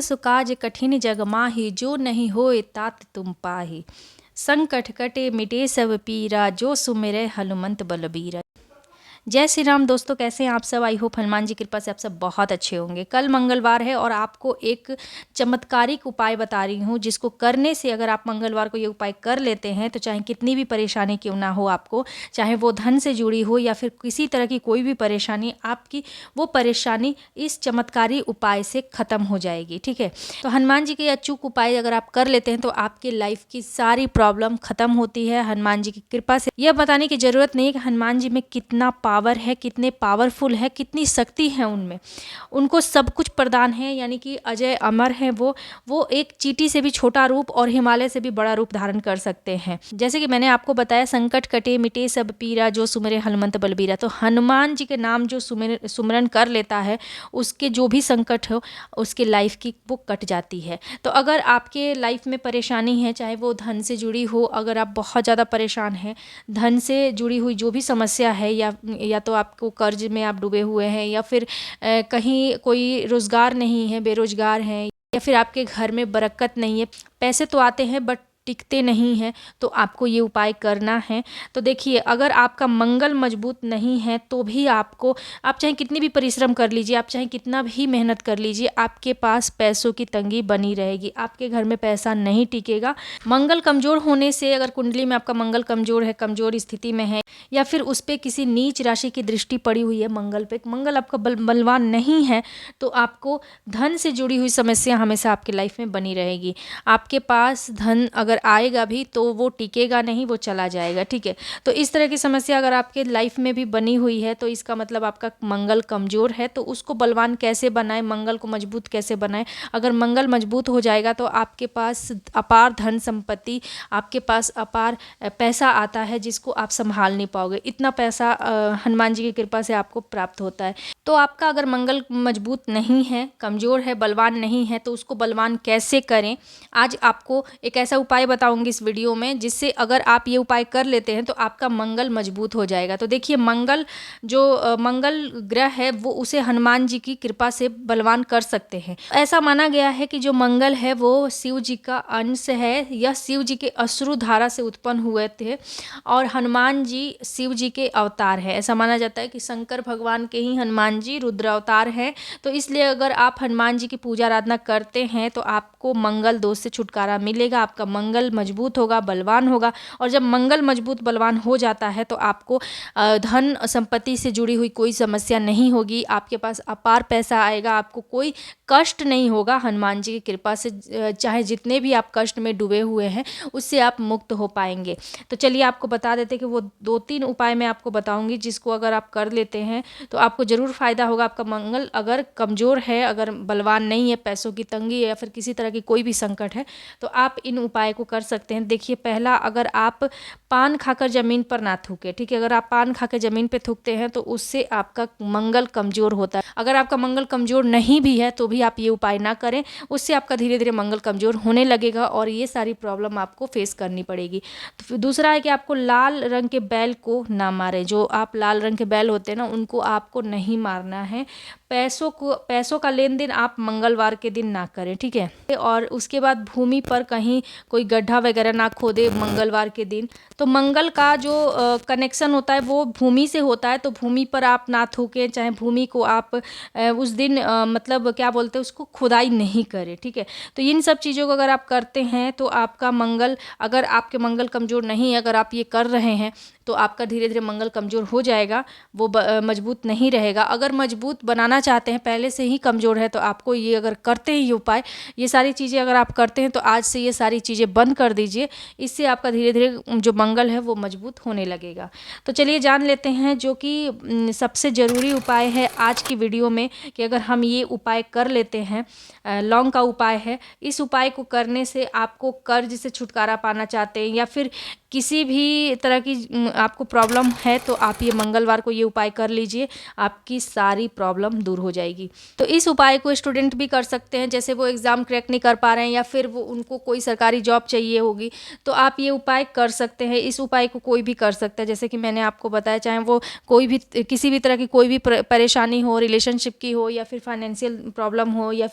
सुकाज कठिन जग माही, जो नहीं होए तात तुम पाही। संकट कटे मिटे सब पीरा, जो सुमिरै हनुमंत बलबीरा। जय श्री राम दोस्तों, कैसे हैं आप सब। आई होप हनुमान जी की कृपा से आप सब बहुत अच्छे होंगे। कल मंगलवार है और आपको एक चमत्कारिक उपाय बता रही हूँ, जिसको करने से अगर आप मंगलवार को ये उपाय कर लेते हैं तो चाहे कितनी भी परेशानी क्यों ना हो आपको, चाहे वो धन से जुड़ी हो या फिर किसी तरह की कोई भी परेशानी, आपकी वो परेशानी इस चमत्कारी उपाय से ख़त्म हो जाएगी। ठीक है, तो हनुमान जी के अचूक उपाय अगर आप कर लेते हैं तो आपकी लाइफ की सारी प्रॉब्लम ख़त्म होती है हनुमान जी की कृपा से। यह बताने की ज़रूरत नहीं है कि हनुमान जी में कितना पावर है, कितने पावरफुल है, कितनी शक्ति है उनमें। उनको सब कुछ प्रदान है, यानी कि अजय अमर है वो एक चींटी से भी छोटा रूप और हिमालय से भी बड़ा रूप धारण कर सकते हैं। जैसे कि मैंने आपको बताया, संकट कटे मिटे सब पीरा, जो सुमिरे हनुमंत बलबीरा। तो हनुमान जी के नाम जो सुमिरन कर लेता है, उसके जो भी संकट हो उसके लाइफ की वो कट जाती है। तो अगर आपके लाइफ में परेशानी है, चाहे वो धन से जुड़ी हो, अगर आप बहुत ज़्यादा परेशान हैं, धन से जुड़ी हुई जो भी समस्या है, या तो आपको कर्ज में आप डूबे हुए हैं, या फिर कहीं कोई रोज़गार नहीं है, बेरोज़गार हैं, या फिर आपके घर में बरकत नहीं है, पैसे तो आते हैं बट टिकते नहीं हैं, तो आपको ये उपाय करना है। तो देखिए, अगर आपका मंगल मजबूत नहीं है तो भी आप चाहे कितनी भी परिश्रम कर लीजिए, आप चाहे कितना भी मेहनत कर लीजिए, आपके पास पैसों की तंगी बनी रहेगी, आपके घर में पैसा नहीं टिकेगा। मंगल कमज़ोर होने से, अगर कुंडली में आपका मंगल कमज़ोर है, कमज़ोर स्थिति में है, या फिर उस पर किसी नीच राशि की दृष्टि पड़ी हुई है मंगल पे, मंगल आपका बलवान नहीं है, तो आपको धन से जुड़ी हुई समस्या हमेशा आपकी लाइफ में बनी रहेगी। आपके पास धन अगर आएगा भी तो वो टिकेगा नहीं, वो चला जाएगा। ठीक है, तो इस तरह की समस्या अगर आपके लाइफ में भी बनी हुई है तो इसका मतलब आपका मंगल कमज़ोर है। तो उसको बलवान कैसे बनाए, मंगल को मजबूत कैसे बनाए। अगर मंगल मजबूत हो जाएगा तो आपके पास अपार धन संपत्ति, आपके पास अपार पैसा आता है, जिसको आप संभाल नहीं पाओगे। इतना पैसा हनुमान जी की कृपा से आपको प्राप्त होता है। तो आपका अगर मंगल मजबूत नहीं है, कमज़ोर है, बलवान नहीं है, तो उसको बलवान कैसे करें, आज आपको एक ऐसा उपाय बताऊंगी इस वीडियो में, जिससे अगर आप ये उपाय कर लेते हैं तो आपका मंगल मजबूत हो जाएगा। तो देखिए, मंगल ग्रह है वो उसे हनुमान जी की कृपा से बलवान कर सकते हैं। ऐसा माना गया है कि जो मंगल है वो शिव जी का अंश है, यह शिव जी के अश्रु धारा से उत्पन्न हुए थे और हनुमान जी शिव जी के अवतार है। ऐसा माना जाता है कि शंकर भगवान के ही हनुमान जी रुद्र अवतार है। तो इसलिए अगर आप हनुमान जी की पूजा आराधना करते हैं तो आपको मंगल दोष से छुटकारा मिलेगा, आपका मंगल मजबूत होगा, बलवान होगा। और जब मंगल मजबूत बलवान हो जाता है तो आपको धन संपत्ति से जुड़ी हुई कोई समस्या नहीं होगी, आपके पास अपार पैसा आएगा, आपको कोई कष्ट नहीं होगा। हनुमान जी की कृपा से चाहे जितने भी आप कष्ट में डूबे हुए हैं उससे आप मुक्त हो पाएंगे। तो चलिए आपको बता देते हैं कि वो 2-3 उपाय मैं आपको बताऊंगी, जिसको अगर आप कर लेते हैं तो आपको ज़रूर फ़ायदा होगा। आपका मंगल अगर कमज़ोर है, अगर बलवान नहीं है, पैसों की तंगी है या फिर किसी तरह की कोई भी संकट है, तो आप इन उपाय को कर सकते हैं। देखिए, पहला, अगर आप पान खाकर ज़मीन पर ना थूके। ठीक है, अगर आप पान खाकर ज़मीन पर थूकते हैं तो उससे आपका मंगल कमज़ोर होता है। अगर आपका मंगल कमज़ोर नहीं भी है तो भी आप ये उपाय ना करें, उससे आपका धीरे धीरे मंगल कमज़ोर होने लगेगा और ये सारी प्रॉब्लम आपको फेस करनी पड़ेगी। तो फिर दूसरा है कि आपको लाल रंग के बैल को ना मारें। जो आप लाल रंग के बैल होते हैं ना, उनको आपको नहीं मारना है। पैसों का लेन देन आप मंगलवार के दिन ना करें। ठीक है, और उसके बाद भूमि पर कहीं कोई गड्ढा वगैरह ना खोदे मंगलवार के दिन। तो मंगल का जो कनेक्शन होता है वो भूमि से होता है, तो भूमि पर आप ना थूकें, चाहे भूमि को आप उस दिन मतलब क्या बोलते हैं उसको, खुदाई नहीं करें। ठीक है, तो इन सब चीज़ों को अगर आप करते हैं तो आपका मंगल, अगर आपके मंगल कमज़ोर नहीं है, अगर आप ये कर रहे हैं तो आपका धीरे धीरे मंगल कमज़ोर हो जाएगा, वो मजबूत नहीं रहेगा। अगर मजबूत बनाना चाहते हैं, पहले से ही कमज़ोर है, तो आपको ये अगर करते हैं ये उपाय, ये सारी चीज़ें अगर आप करते हैं तो आज से ये सारी चीज़ें बंद कर दीजिए। इससे आपका धीरे धीरे जो मंगल है वो मजबूत होने लगेगा। तो चलिए जान लेते हैं जो कि सबसे ज़रूरी उपाय है आज की वीडियो में, कि अगर हम ये उपाय कर लेते हैं, लौंग का उपाय है। इस उपाय को करने से आपको कर्ज से छुटकारा पाना चाहते हैं या फिर किसी भी तरह की आपको प्रॉब्लम है तो आप ये मंगलवार को ये उपाय कर लीजिए, आपकी सारी प्रॉब्लम दूर हो जाएगी। तो इस उपाय को स्टूडेंट भी कर सकते हैं, जैसे वो एग्ज़ाम क्रैक नहीं कर पा रहे हैं या फिर वो उनको कोई सरकारी जॉब चाहिए होगी, तो आप ये उपाय कर सकते हैं। इस उपाय को कोई भी कर सकता है, जैसे कि मैंने आपको बताया, चाहे वो कोई भी किसी भी तरह की कोई भी परेशानी हो, रिलेशनशिप की हो या फिर फाइनेंशियल प्रॉब्लम हो या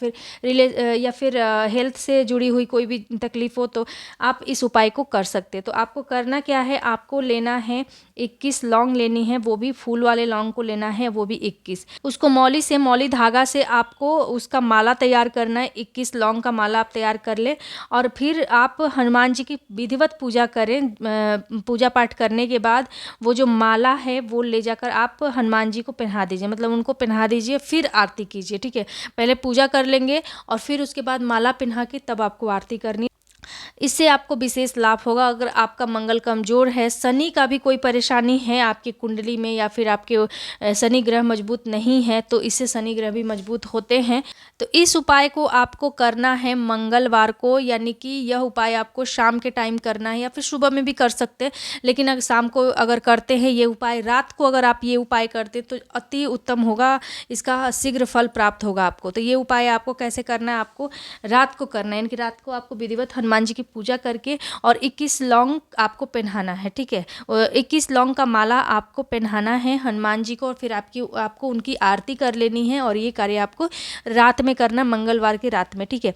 फिर हेल्थ से जुड़ी हुई कोई भी तकलीफ़ हो, तो आप इस उपाय को कर सकते हैं। तो आपको करना क्या है, आपको लेना है 21 लौंग लेनी है, वो भी फूल वाले लौंग को लेना है, वो भी 21। उसको मौली धागा से आपको उसका माला तैयार करना है। 21 लौंग का माला आप तैयार कर ले और फिर आप हनुमान जी की विधिवत पूजा करें। पूजा पाठ करने के बाद वो जो माला है वो ले जाकर आप हनुमान जी को पहना दीजिए, मतलब उनको पहना दीजिए, फिर आरती कीजिए। ठीक है, पहले पूजा कर लेंगे और फिर उसके बाद माला पहना के तब आपको आरती करनी। इससे आपको विशेष लाभ होगा। अगर आपका मंगल कमज़ोर है, शनि का भी कोई परेशानी है आपकी कुंडली में या फिर आपके शनि ग्रह मजबूत नहीं है, तो इससे शनि ग्रह भी मजबूत होते हैं। तो इस उपाय को आपको करना है मंगलवार को, यानी कि यह उपाय आपको शाम के टाइम करना है या फिर सुबह में भी कर सकते हैं, लेकिन अगर शाम को अगर करते हैं ये उपाय, रात को अगर आप ये उपाय करते तो अति उत्तम होगा, इसका शीघ्र फल प्राप्त होगा आपको। तो ये उपाय आपको कैसे करना है, आपको रात को करना है, यानी कि रात को आपको विधिवत हनुमान जी की पूजा करके और 21 लौंग आपको पहनाना है। ठीक है, 21 लौंग का माला आपको पहनाना है हनुमान जी को और फिर आपको उनकी आरती कर लेनी है और ये कार्य आपको रात में करना, मंगलवार की रात में। ठीक है,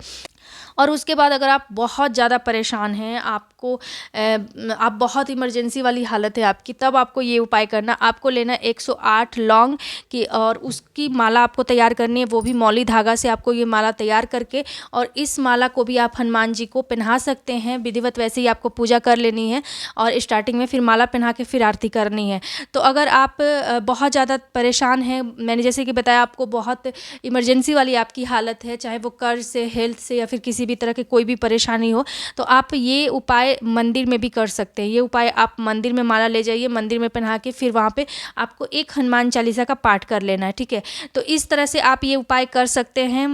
और उसके बाद अगर आप बहुत ज़्यादा परेशान हैं, आप बहुत इमरजेंसी वाली हालत है आपकी, तब आपको ये उपाय करना। आपको लेना 108 लौंग की और उसकी माला आपको तैयार करनी है, वो भी मौली धागा से आपको ये माला तैयार करके, और इस माला को भी आप हनुमान जी को पहना सकते हैं विधिवत। वैसे ही आपको पूजा कर लेनी है और स्टार्टिंग में फिर माला पहना के फिर आरती करनी है। तो अगर आप बहुत ज़्यादा परेशान हैं, मैंने जैसे कि बताया आपको बहुत इमरजेंसी वाली आपकी हालत है, चाहे वो कर्ज से, हेल्थ से या फिर किसी भी तरह की कोई भी परेशानी हो, तो आप ये उपाय मंदिर में भी कर सकते हैं। ये उपाय आप मंदिर में माला ले जाइए, मंदिर में पहना के फिर वहाँ पे आपको एक हनुमान चालीसा का पाठ कर लेना है। ठीक है, तो इस तरह से आप ये उपाय कर सकते हैं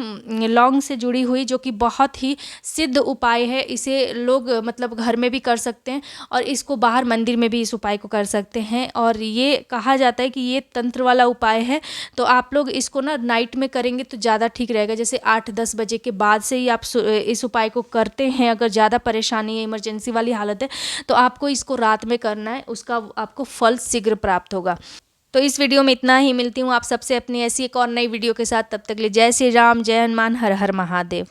लौंग से जुड़ी हुई, जो कि बहुत ही सिद्ध उपाय है। इसे लोग मतलब घर में भी कर सकते हैं और इसको बाहर मंदिर में भी इस उपाय को कर सकते हैं। और ये कहा जाता है कि ये तंत्र वाला उपाय है, तो आप लोग इसको ना नाइट में करेंगे तो ज़्यादा ठीक रहेगा। जैसे 8-10 बजे के बाद से ही आप इस उपाय को करते हैं। अगर ज़्यादा परेशानी है, इमरजेंसी वाली हालत है, तो आपको इसको रात में करना है, उसका आपको फल शीघ्र प्राप्त होगा। तो इस वीडियो में इतना ही। मिलती हूँ आप सबसे अपनी ऐसी एक और नई वीडियो के साथ। तब तक के लिए जय श्री राम, जय हनुमान, हर हर महादेव।